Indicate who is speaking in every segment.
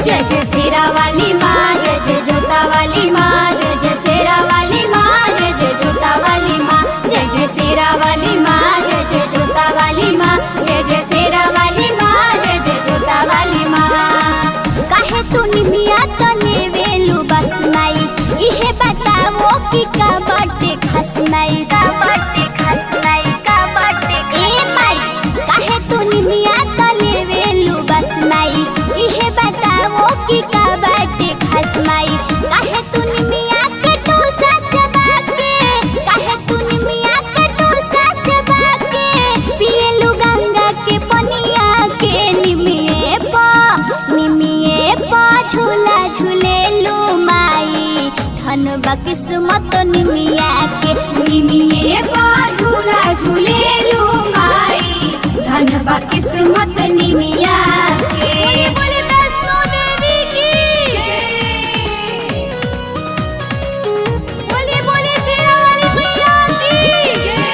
Speaker 1: जय जय शेरा वाली माँ, जय जय जोता वाली माँ, जय जय शेरा वाली माँ, जय जय जोता वाली माँ, जय जय शेरा वाली माँ, जय जय जोता वाली माँ, जय जय शेरा वाली माँ, जय जय जोता वाली माँ। काहे तू निमिया तो लेवेलू बस माई, इहे बताओ कि का बाटे खास माई, का बाटे खास माई, का बाटे ए माई। काहे तू निमिया तो लेवेलू बस माई, इहे बताओ कि का बाटे खास माई। काहे तू निमिया के टोसा चबा के, काहे तू निमिया के टोसा चबा के, पिएलू गंगा के पनिया के। निमिये पा झूला झूलेलू माई, धन बा किस्मत निमिया के। निमिये पा झूला झूलेलू माई, धन बा किस्मत निमिया के। बोले वैष्णो देवी की जय, बोले बोले शेरा वाली मैया की जय।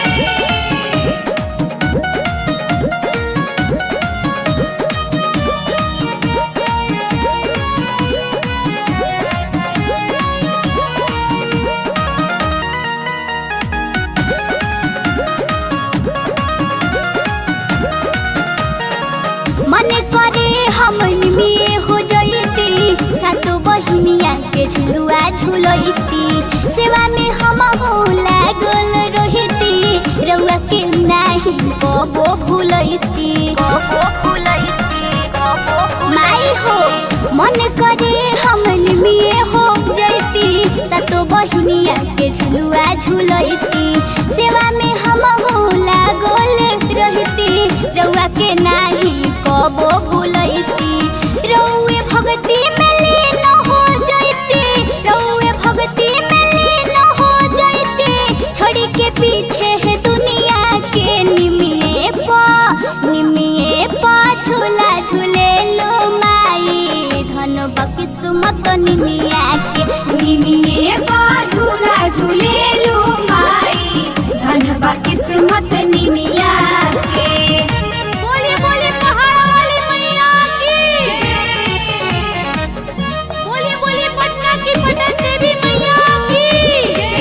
Speaker 1: मन करे हम निमिये हो जइती, सातो बहिनिया के झुलुआ झुलइती। सेवा में हम हो लागल रहिती, रउआ के नाही कबो भूलइती, कबो भूलइती, कबो माई हो। मन करे हम निमिये हो जइती, सातो बहिनिया के झुलुआ झुलइती। सेवा में हम हो लागल रहिती, रउआ के नाही कबो भूलइती। रउए भक्ति में लीन हो जइती, रउए भक्ति में लीन हो जइती, छोड़ी के पीछे है दुनिया के। निमिये पा झूला झूलेलू माई, धन बा किस्मत निमिया के। निमिये पा झूला झूलेलू माई, धन बा किस्मत निमिया के। बोले बोले पहाड़ वाली मैया की जय, बोले बोले पटना की पटन देवी मैया की जय।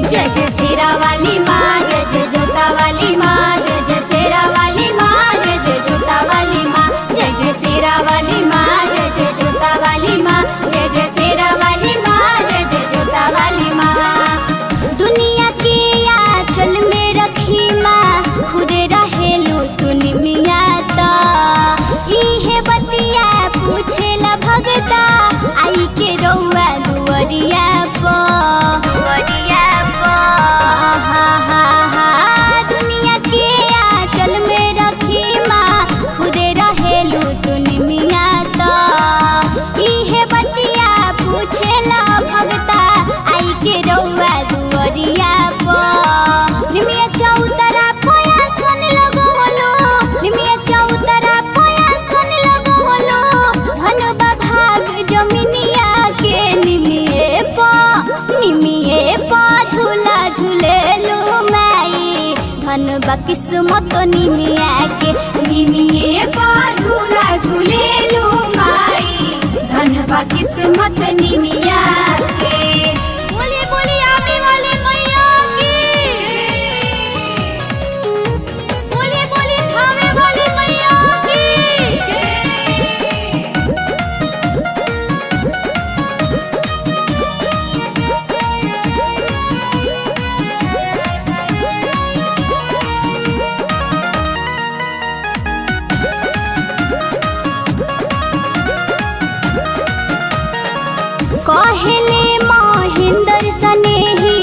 Speaker 1: जय जय शेरा वाली माँ, जय जय जोता वाली माँ, जय जय शेरा वाली माँ, जय जय जोता वाली माँ, जय जय शेरा वाली माँ, जय जय जोता वाली माँ, जय जय शेरा वाली माँ, जय जय जोता वाली माँ। दुनिया के आंचल में रखी माँ, खुदे रहेलू तू निमिया ता। इहे बतिया पूछेला भगता, आई के रउआ दुअरिया पा, दुअरिया पा। हा हा हा, दुनिया के आंचल में रखी माँ, खुदे रहेलू तू निमिया ता। इहे बतिया पूछेला भगता, आई के रउआ दुअरिया पा। निमिया चौतरा पया सन लगो होलो, निमिया चौतरा पया सन लगो होलो, धन बा भाग जमीनिया के। निमिये पा झूला झूलेलू माई, धन बा किस्मत निमिया के। निमिये पा झूला झूलेलू माई, धन बा किस्मत निमिया के। बोली बोली आमी वाली मैया की जय, बोली बोली थावे वाली मैया की जय। कहेले महेंद्र सनेही,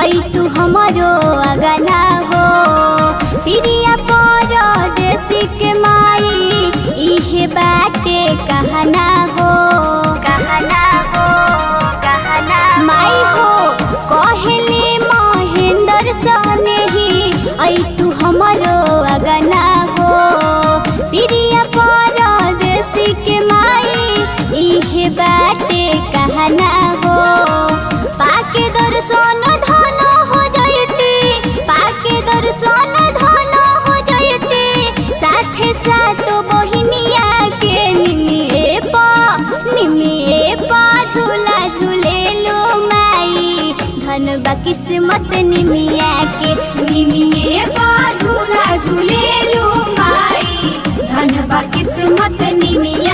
Speaker 1: आई तू हमारो अगना हो। प्रिया परदेसी के माई, इहे बाटे कहना हो, कहना हो, कहना माई हो। कहेले महेंद्र सनेही, आई तू हमारो अगना हो। प्रिया परदेसी के माई, इहे बाटे कहना हो। पाके दर्शन धन हो जयती, पाके दर्शन धन हो जयती, साथे साथ किस्मत निमिया के निमिये बा झूला झूलेलू माई धन बा किस्मत निमिया